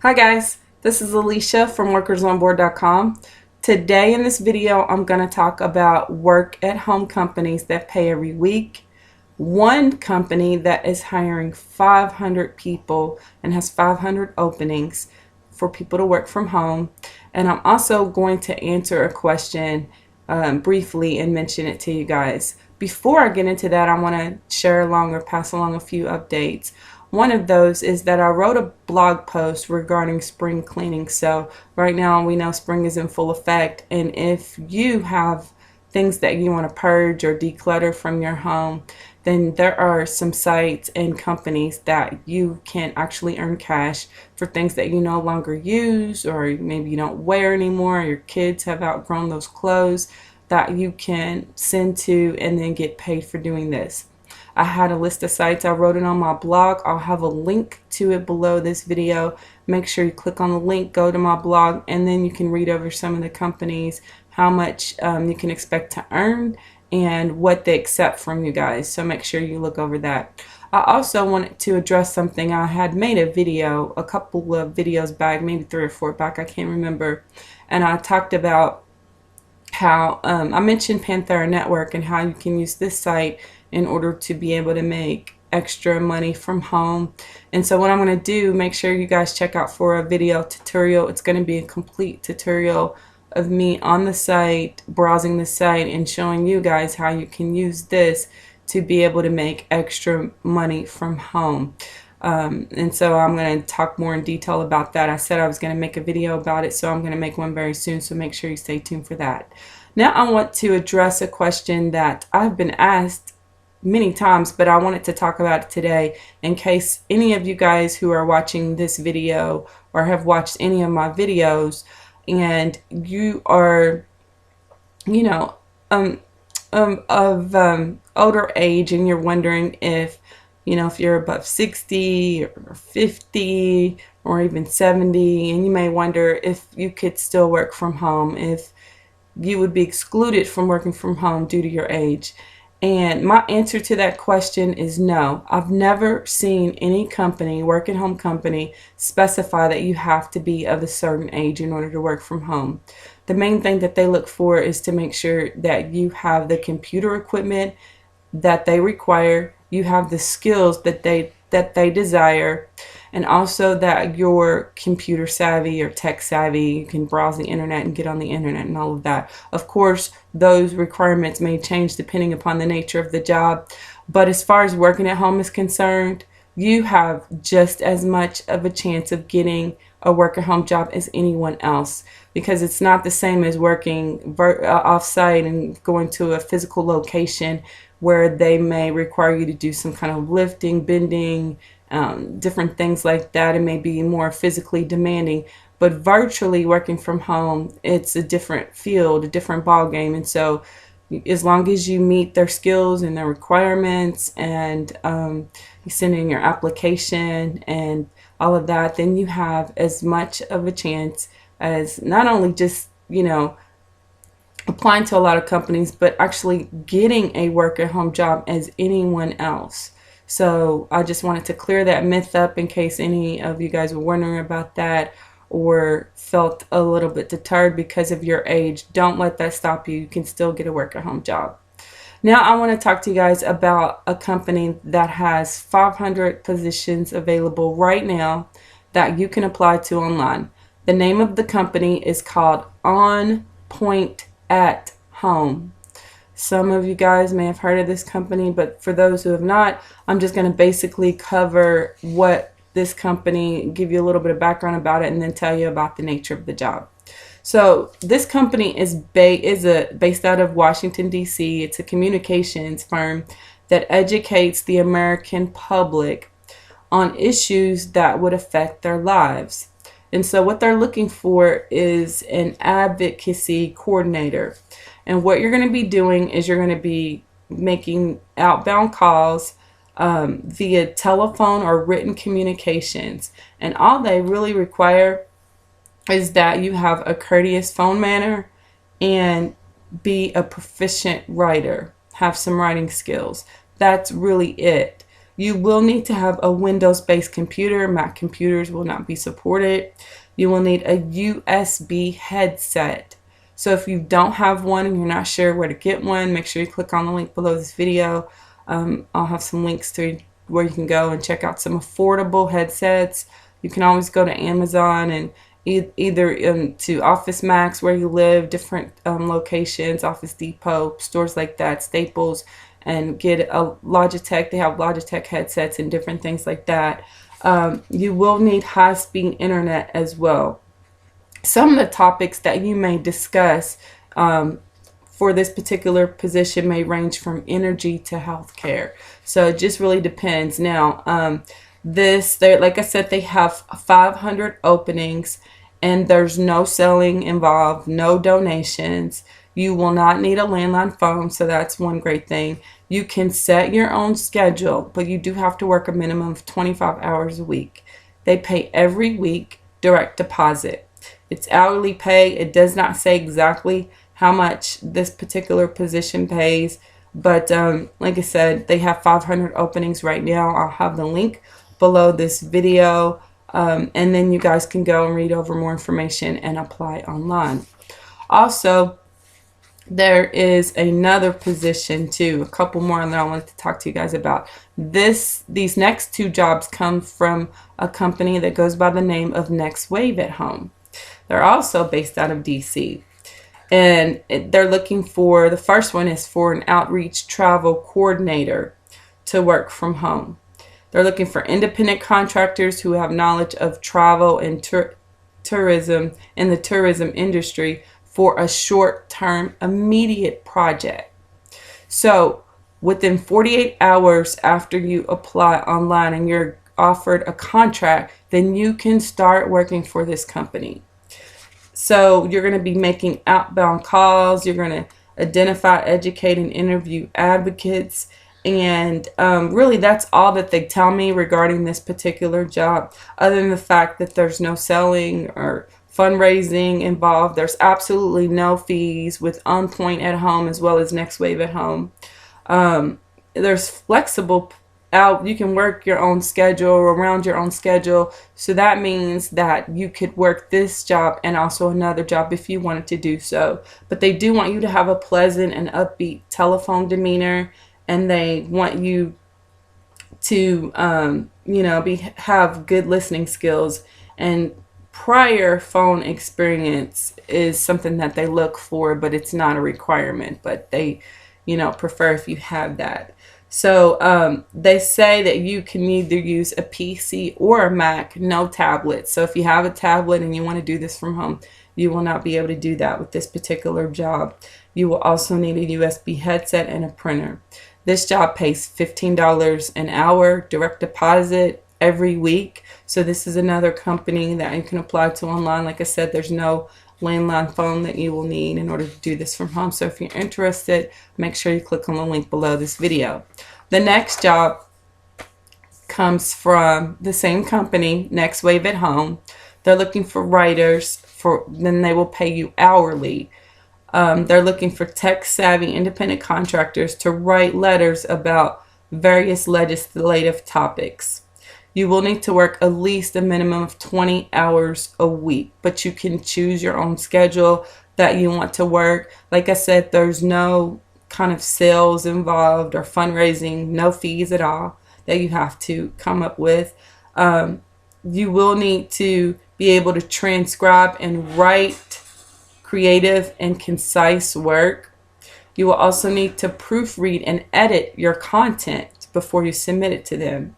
Hi guys, this is Alicia from Workersonboard.com. Today in this video, I'm going to talk about work-at-home companies that pay every week. One company that is hiring 500 people and has 500 openings for people to work from home. And I'm also going to answer a question briefly and mention it to you guys. Before I get into that, I want to share along or pass along a few updates. One of those is that I wrote a blog post regarding spring cleaning. So right now we know spring is in full effect, and if you have things that you want to purge or declutter from your home, then there are some sites and companies that you can actually earn cash for things that you no longer use, or maybe you don't wear anymore, or your kids have outgrown those clothes, that you can send to and then get paid for doing this. I had a list of sites. I wrote it on my blog. I'll have a link to it below this video. Make sure you click on the link, go to my blog, and then you can read over some of the companies, how much you can expect to earn, and what they accept from you guys. So make sure you look over that. I also wanted to address something. I had made a video a couple of videos back, maybe 3 or 4 back, I can't remember, and I talked about how I mentioned Panthera Network and how you can use this site in order to be able to make extra money from home. And so what I'm going to do, make sure you guys check out for a video tutorial. It's going to be a complete tutorial of me on the site, browsing the site, and showing you guys how you can use this to be able to make extra money from home. And so I'm going to talk more in detail about that. I said I was going to make a video about it, so I'm going to make one very soon, so make sure you stay tuned for that. Now I want to address a question that I've been asked many times, but I wanted to talk about it today in case any of you guys who are watching this video or have watched any of my videos and you are, you know, of older age, and you're wondering if, if you're above 60 or 50 or even 70, and you may wonder if you could still work from home, if you would be excluded from working from home due to your age. And my answer to that question is no. I've never seen any company, work at home company, specify that you have to be of a certain age in order to work from home. The main thing that they look for is to make sure that you have the computer equipment that they require, you have the skills that they desire, and also that you're computer savvy or tech savvy. You can browse the internet and get on the internet and all of that. Of course, those requirements may change depending upon the nature of the job, but as far as working at home is concerned, you have just as much of a chance of getting a work at home job as anyone else, because it's not the same as working off-site and going to a physical location where they may require you to do some kind of lifting, bending, different things like that. It may be more physically demanding, but virtually working from home, it's a different field, a different ball game. And so as long as you meet their skills and their requirements, and you send in your application and all of that, then you have as much of a chance as not only just, applying to a lot of companies, but actually getting a work at home job as anyone else. So I just wanted to clear that myth up in case any of you guys were wondering about that or felt a little bit deterred because of your age. Don't let that stop you. You can still get a work at home job. Now I want to talk to you guys about a company that has 500 positions available right now that you can apply to online. The name of the company is called On Point at Home. Some of you guys may have heard of this company, but for those who have not, I'm just going to basically cover what this company, give you a little bit of background about it, and then tell you about the nature of the job. So this company is based out of Washington, D.C. It's a communications firm that educates the American public on issues that would affect their lives. And so what they're looking for is an advocacy coordinator. And what you're going to be doing is you're going to be making outbound calls via telephone or written communications. And all they really require is that you have a courteous phone manner and be a proficient writer, have some writing skills. That's really it. You will need to have a Windows-based computer. Mac computers will not be supported. You will need a USB headset. So if you don't have one and you're not sure where to get one, make sure you click on the link below this video. I'll have some links to where you can go and check out some affordable headsets. You can always go to Amazon and either to Office Max where you live, different locations, Office Depot, stores like that, Staples, and get a Logitech. They have Logitech headsets and different things like that. You will need high-speed internet as well. Some of the topics that you may discuss for this particular position may range from energy to healthcare. So it just really depends. Now, like I said, they have 500 openings, and there's no selling involved, no donations. You will not need a landline phone, so that's one great thing. You can set your own schedule, but you do have to work a minimum of 25 hours a week. They pay every week, direct deposit. It's hourly pay. It does not say exactly how much this particular position pays, but like I said, they have 500 openings right now. I'll have the link below this video, and then you guys can go and read over more information and apply online. Also, there is another position too, a couple more that I wanted to talk to you guys about. These next two jobs come from a company that goes by the name of Next Wave at Home. They're also based out of DC, and they're looking for, the first one is for an outreach travel coordinator to work from home. They're looking for independent contractors who have knowledge of travel and tourism in the tourism industry for a short-term, immediate project. So within 48 hours after you apply online and you're offered a contract, then you can start working for this company. So you're going to be making outbound calls. You're going to identify, educate, and interview advocates. And really, that's all that they tell me regarding this particular job, other than the fact that there's no selling or fundraising involved. There's absolutely no fees with On Point at Home as well as Next Wave at Home. There's flexible out. You can work your own schedule or around your own schedule. So that means that you could work this job and also another job if you wanted to do so. But they do want you to have a pleasant and upbeat telephone demeanor, and they want you to, have good listening skills. And prior phone experience is something that they look for, but it's not a requirement. But they, prefer if you have that. So they say that you can either use a PC or a Mac, no tablet. So if you have a tablet and you want to do this from home, you will not be able to do that with this particular job. You will also need a USB headset and a printer. This job pays $15 an hour, direct deposit every week. So this is another company that you can apply to online. Like I said, there's no landline phone that you will need in order to do this from home. So if you're interested, make sure you click on the link below this video. The next job comes from the same company, Next Wave at Home. They're looking for writers, then they will pay you hourly. They're looking for tech-savvy independent contractors to write letters about various legislative topics. You will need to work at least a minimum of 20 hours a week, but you can choose your own schedule that you want to work. Like I said, there's no kind of sales involved or fundraising, no fees at all that you have to come up with. You will need to be able to transcribe and write creative and concise work. You will also need to proofread and edit your content before you submit it to them.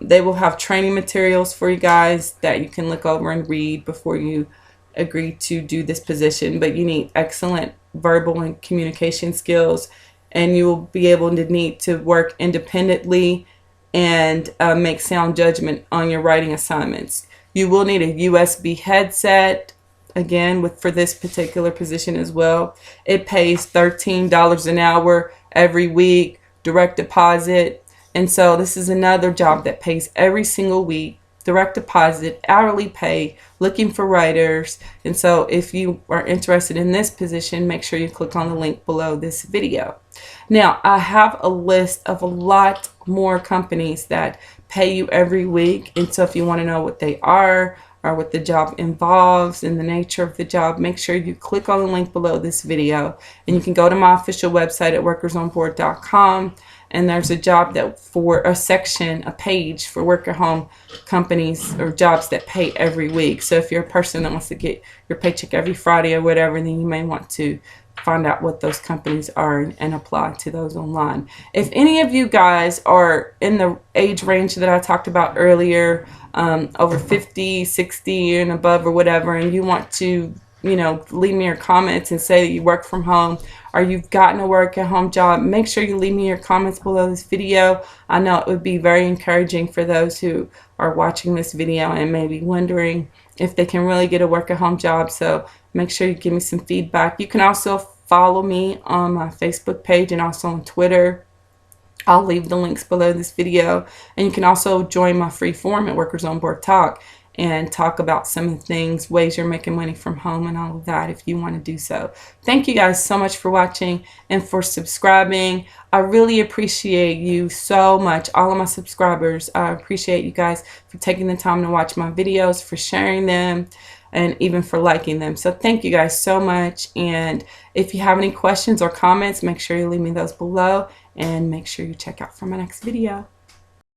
They will have training materials for you guys that you can look over and read before you agree to do this position. But you need excellent verbal and communication skills, and you will be able to need to work independently and make sound judgment on your writing assignments. You will need a USB headset, again, for this particular position as well. It pays $13 an hour every week, direct deposit. And so this is another job that pays every single week, direct deposit, hourly pay, looking for writers. And so if you are interested in this position, make sure you click on the link below this video. Now, I have a list of a lot more companies that pay you every week. And so if you want to know what they are or what the job involves and the nature of the job, make sure you click on the link below this video. And you can go to my official website at workersonboard.com. And there's a job that for a section, a page for work at home companies or jobs that pay every week. So if you're a person that wants to get your paycheck every Friday or whatever, then you may want to find out what those companies are and apply to those online. If any of you guys are in the age range that I talked about earlier, over 50, 60 and above or whatever, and you want to, leave me your comments and say that you work from home or you've gotten a work at home job, make sure you leave me your comments below this video. I know it would be very encouraging for those who are watching this video and maybe wondering if they can really get a work at home job. So make sure you give me some feedback. You can also follow me on my Facebook page and also on Twitter. I'll leave the links below this video. And you can also join my free forum at Workers on Board Talk and talk about some of the things, ways you're making money from home and all of that if you want to do so. Thank you guys so much for watching and for subscribing. I really appreciate you so much, all of my subscribers. I appreciate you guys for taking the time to watch my videos, for sharing them, and even for liking them. So thank you guys so much. And if you have any questions or comments, make sure you leave me those below and make sure you check out for my next video.